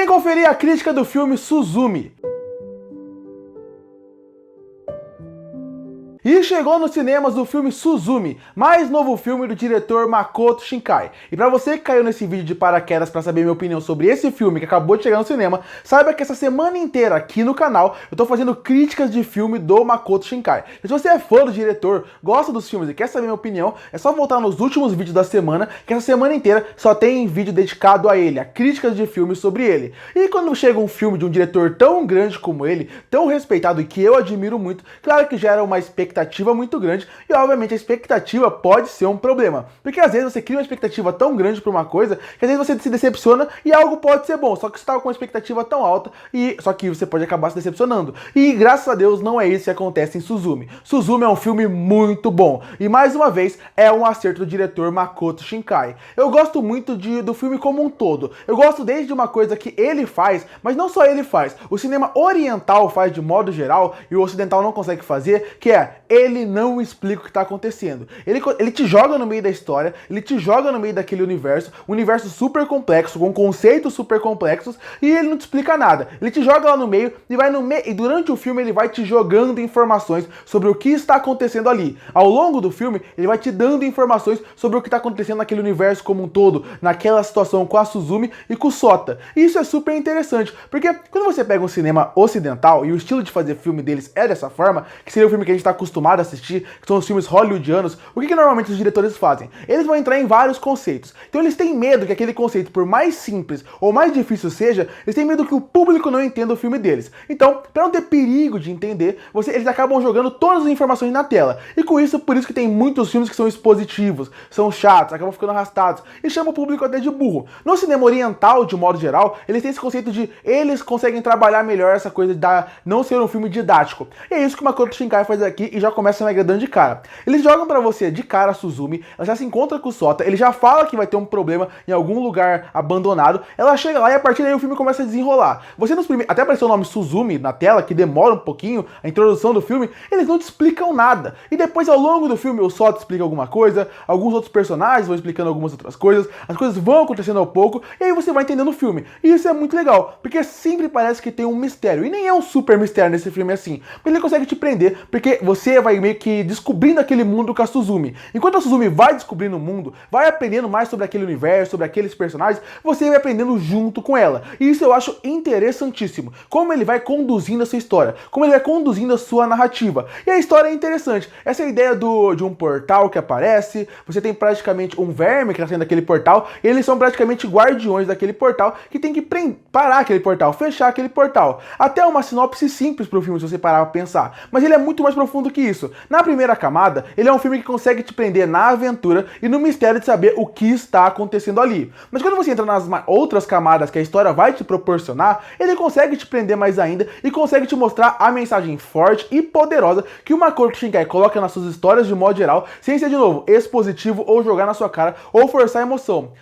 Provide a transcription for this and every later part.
Vem conferir a crítica do filme Suzumi. E chegou nos cinemas o filme Suzumi, mais novo filme do diretor Makoto Shinkai. E pra você que caiu nesse vídeo de paraquedas pra saber minha opinião sobre esse filme que acabou de chegar no cinema, saiba que essa semana inteira aqui no canal eu tô fazendo críticas de filme do Makoto Shinkai. E se você é fã do diretor, gosta dos filmes e quer saber minha opinião, é só voltar nos últimos vídeos da semana, que essa semana inteira só tem vídeo dedicado a ele, a críticas de filmes sobre ele. E quando chega um filme de um diretor tão grande como ele, tão respeitado e que eu admiro muito, claro que gera uma expectativa muito grande e obviamente a expectativa pode ser um problema, porque às vezes você cria uma expectativa tão grande para uma coisa que às vezes você se decepciona e algo pode ser bom, só que você estava com uma expectativa tão alta e só que você pode acabar se decepcionando. E graças a Deus não é isso que acontece em Suzumi. Suzumi é um filme muito bom e mais uma vez é um acerto do diretor Makoto Shinkai. Eu gosto muito do filme como um todo. Eu gosto desde uma coisa que ele faz, mas não só ele faz, o cinema oriental faz de modo geral e o ocidental não consegue fazer, que é ele não explica o que está acontecendo. Ele te joga no meio da história, ele te joga no meio daquele universo, um universo super complexo, com conceitos super complexos, e ele não te explica nada. Ele te joga lá no meio e durante o filme ele vai te jogando informações sobre o que está acontecendo ali. Ao longo do filme, ele vai te dando informações sobre o que está acontecendo naquele universo como um todo, naquela situação com a Suzumi e com o Sota. E isso é super interessante, porque quando você pega um cinema ocidental, e o estilo de fazer filme deles é dessa forma, que seria o filme que a gente está acostumado a assistir, que são os filmes hollywoodianos, o que normalmente os diretores fazem? Eles vão entrar em vários conceitos. Então eles têm medo que aquele conceito, por mais simples ou mais difícil seja, eles têm medo que o público não entenda o filme deles. Então, para não ter perigo de entender, eles acabam jogando todas as informações na tela. E com isso, por isso que tem muitos filmes que são expositivos, são chatos, acabam ficando arrastados, e chama o público até de burro. No cinema oriental, de modo geral, eles têm esse conceito de eles conseguem trabalhar melhor essa coisa de não ser um filme didático. E é isso que o Makoto Shinkai faz aqui e já começa me agradando de cara. Eles jogam pra você de cara a Suzumi, ela já se encontra com o Sota, ele já fala que vai ter um problema em algum lugar abandonado, ela chega lá e a partir daí o filme começa a desenrolar. Até apareceu o nome Suzumi na tela, que demora um pouquinho, a introdução do filme, eles não te explicam nada. E depois ao longo do filme o Sota explica alguma coisa, alguns outros personagens vão explicando algumas outras coisas, as coisas vão acontecendo ao pouco, e aí você vai entendendo o filme. E isso é muito legal, porque sempre parece que tem um mistério, e nem é um super mistério nesse filme assim, mas ele consegue te prender, porque você vai meio que descobrindo aquele mundo com a Suzumi. Enquanto a Suzumi vai descobrindo o mundo, vai aprendendo mais sobre aquele universo, sobre aqueles personagens, você vai aprendendo junto com ela. E isso eu acho interessantíssimo. Como ele vai conduzindo a sua história, como ele vai conduzindo a sua narrativa. E a história é interessante. Essa ideia de um portal que aparece, você tem praticamente um verme que está saindo daquele portal, e eles são praticamente guardiões daquele portal que tem que parar aquele portal, fechar aquele portal. Até uma sinopse simples pro filme, se você parar pra pensar. Mas ele é muito mais profundo que isso. Na primeira camada, ele é um filme que consegue te prender na aventura e no mistério de saber o que está acontecendo ali. Mas quando você entra nas outras camadas que a história vai te proporcionar, ele consegue te prender mais ainda e consegue te mostrar a mensagem forte e poderosa que o Makoto Shinkai coloca nas suas histórias de modo geral, sem ser de novo expositivo ou jogar na sua cara ou forçar a emoção.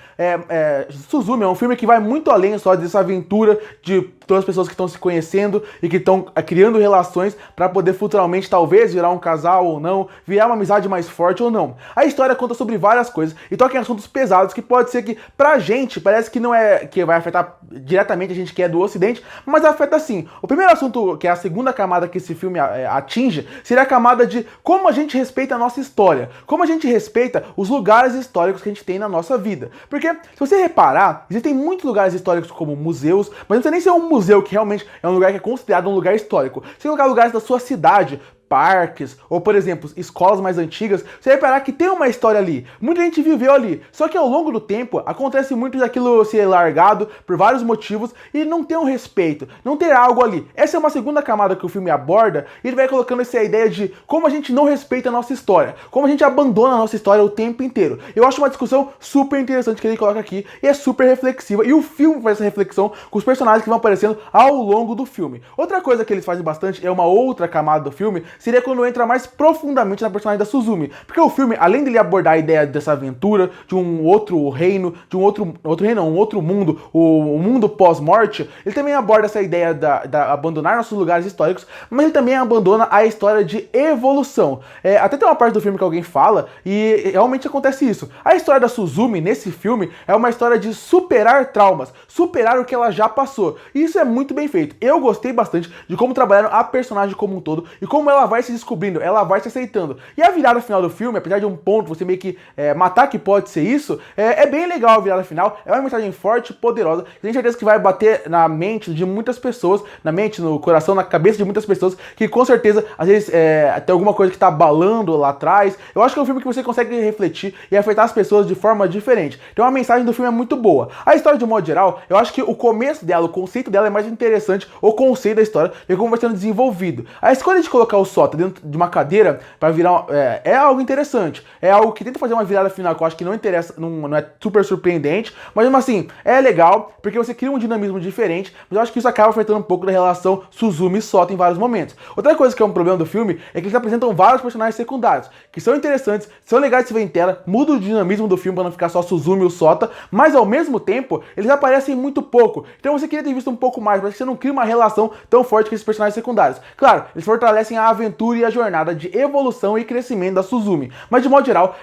Suzumi é um filme que vai muito além só dessa aventura de todas as pessoas que estão se conhecendo e que estão criando relações para poder futuramente talvez virar um casal ou não, virar uma amizade mais forte ou não. A história conta sobre várias coisas e toca em assuntos pesados que pode ser que pra gente parece que não é que vai afetar diretamente a gente que é do ocidente, mas afeta sim. O primeiro assunto, que é a segunda camada que esse filme atinge, seria a camada de como a gente respeita a nossa história, como a gente respeita os lugares históricos que a gente tem na nossa vida. Porque, se você reparar, existem muitos lugares históricos como museus, mas não precisa nem ser um museu que realmente é um lugar que é considerado um lugar histórico. Você colocar lugares da sua cidade, parques, ou por exemplo, escolas mais antigas, você vai reparar que tem uma história ali. Muita gente viveu ali. Só que ao longo do tempo, acontece muito daquilo ser largado por vários motivos e não ter um respeito, não ter algo ali. Essa é uma segunda camada que o filme aborda e ele vai colocando essa ideia de como a gente não respeita a nossa história, como a gente abandona a nossa história o tempo inteiro. Eu acho uma discussão super interessante que ele coloca aqui e é super reflexiva. E o filme faz essa reflexão com os personagens que vão aparecendo ao longo do filme. Outra coisa que eles fazem bastante, é uma outra camada do filme, seria quando entra mais profundamente na personagem da Suzumi. Porque o filme, além de ele abordar a ideia dessa aventura, de um outro reino, de um outro mundo, o mundo pós-morte, ele também aborda essa ideia da abandonar nossos lugares históricos, mas ele também abandona a história de evolução. Até tem uma parte do filme que alguém fala, e realmente acontece isso. A história da Suzumi, nesse filme, é uma história de superar traumas, superar o que ela já passou. E isso é muito bem feito. Eu gostei bastante de como trabalharam a personagem como um todo, e como ela vai se descobrindo, ela vai se aceitando. E a virada final do filme, apesar de um ponto você meio que matar que pode ser isso, é bem legal a virada final, é uma mensagem forte e poderosa, tenho certeza que vai bater na mente de muitas pessoas, na mente, no coração, na cabeça de muitas pessoas, que com certeza, às vezes, tem alguma coisa que tá abalando lá atrás. Eu acho que é um filme que você consegue refletir e afetar as pessoas de forma diferente. Então a mensagem do filme é muito boa. A história, de modo geral, eu acho que o começo dela, o conceito dela é mais interessante, o conceito da história, e como vai sendo desenvolvido. A escolha de colocar o Sota dentro de uma cadeira para virar é algo interessante. É algo que tenta fazer uma virada final que eu acho que não interessa, não é super surpreendente, mas mesmo assim, é legal, porque você cria um dinamismo diferente, mas eu acho que isso acaba afetando um pouco da relação Suzumi e Sota em vários momentos. Outra coisa que é um problema do filme é que eles apresentam vários personagens secundários, que são interessantes, são legais de se ver em tela, muda o dinamismo do filme para não ficar só Suzumi e o Sota, mas ao mesmo tempo, eles aparecem muito pouco. Então você queria ter visto um pouco mais, mas você não cria uma relação tão forte com esses personagens secundários. Claro, eles fortalecem a aventura e a jornada de evolução e crescimento da Suzumi, mas de modo geral,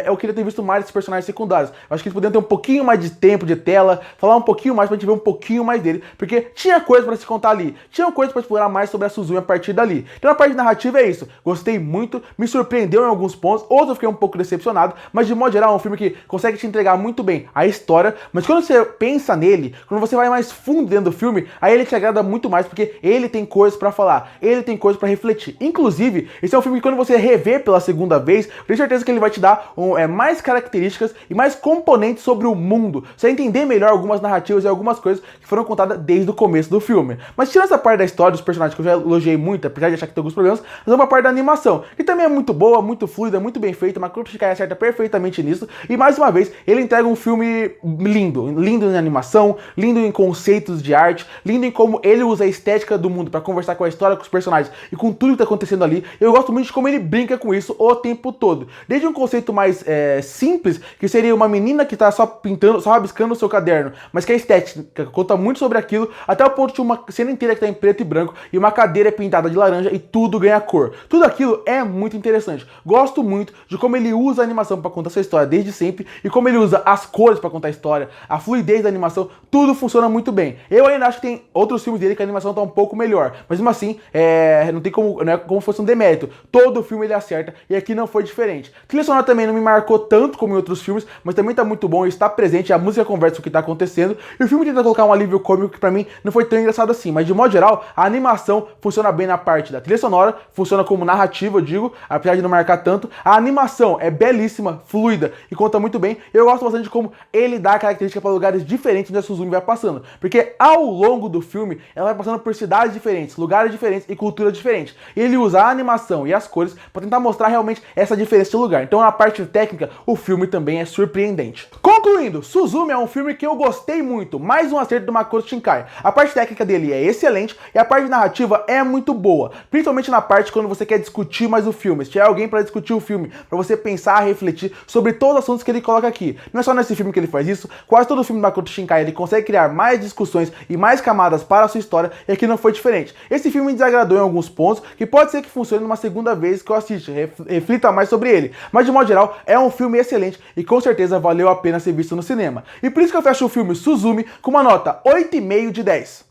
eu queria ter visto mais esses personagens secundários. Eu acho que eles poderiam ter um pouquinho mais de tempo de tela, falar um pouquinho mais pra gente ver um pouquinho mais dele, porque tinha coisa pra se contar ali, tinha coisa pra explorar mais sobre a Suzumi a partir dali. Então a parte narrativa é isso, gostei muito, me surpreendeu em alguns pontos, outros eu fiquei um pouco decepcionado, mas de modo geral é um filme que consegue te entregar muito bem a história, mas quando você pensa nele, quando você vai mais fundo dentro do filme, aí ele te agrada muito mais, porque ele tem coisas pra falar, ele tem coisas pra refletir. Inclusive, esse é um filme que quando você rever pela segunda vez, eu tenho certeza que ele vai te dar mais características e mais componentes sobre o mundo, você vai entender melhor algumas narrativas e algumas coisas que foram contadas desde o começo do filme. Mas tirando essa parte da história dos personagens, que eu já elogiei muito, apesar de achar que tem alguns problemas, mas é uma parte da animação, que também é muito boa, muito fluida, muito bem feita, Makoto Shinkai acerta perfeitamente nisso, e mais uma vez, ele entrega um filme lindo, lindo em animação, lindo em conceitos de arte, lindo em como ele usa a estética do mundo para conversar com a história, com os personagens e com tudo que tá acontecendo ali. Eu gosto muito de como ele brinca com isso o tempo todo. Desde um conceito mais simples, que seria uma menina que tá só pintando, só rabiscando o seu caderno, mas que a estética conta muito sobre aquilo, até o ponto de uma cena inteira que tá em preto e branco e uma cadeira pintada de laranja e tudo ganha cor. Tudo aquilo é muito interessante. Gosto muito de como ele usa a animação para contar essa história desde sempre e como ele usa as cores para contar a história, a fluidez da animação, tudo funciona muito bem. Eu ainda acho que tem outros filmes dele que a animação tá um pouco melhor, mas mesmo assim, não é como se fosse um demérito. Todo filme ele acerta e aqui não foi diferente. A trilha sonora também não me marcou tanto como em outros filmes, mas também tá muito bom, está presente, a música conversa com o que tá acontecendo, e o filme tenta colocar um alívio cômico que pra mim não foi tão engraçado assim, mas de modo geral, a animação funciona bem na parte da trilha sonora, funciona como narrativa, eu digo, apesar de não marcar tanto. A animação é belíssima, fluida e conta muito bem. Eu gosto bastante de como ele dá característica para lugares diferentes onde a Suzumi vai passando, porque ao longo do filme ela vai passando por cidades diferentes, lugares diferentes e culturas diferentes. E ele usa a animação e as cores para tentar mostrar realmente essa diferença de lugar. Então na parte técnica, o filme também é surpreendente. Concluindo, Suzumi é um filme que eu gostei muito, mais um acerto do Makoto Shinkai. A parte técnica dele é excelente e a parte narrativa é muito boa, principalmente na parte quando você quer discutir mais o filme. Se tiver alguém para discutir o filme, para você pensar, refletir sobre todos os assuntos que ele coloca aqui. Não é só nesse filme que ele faz isso, quase todo filme do Makoto Shinkai ele consegue criar mais discussões e mais camadas para a sua história, e aqui não foi diferente. Esse filme me desagradou em alguns pontos, que pode ser que funcione numa segunda vez que eu assista, reflita mais sobre ele. Mas de modo geral, é um filme excelente e com certeza valeu a pena ser visto no cinema. E por isso que eu fecho o filme Suzumi com uma nota 8,5 de 10.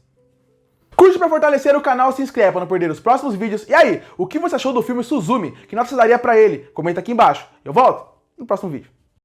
Curte para fortalecer o canal, se inscreve para não perder os próximos vídeos. E aí, o que você achou do filme Suzumi? Que nota você daria pra ele? Comenta aqui embaixo. Eu volto no próximo vídeo.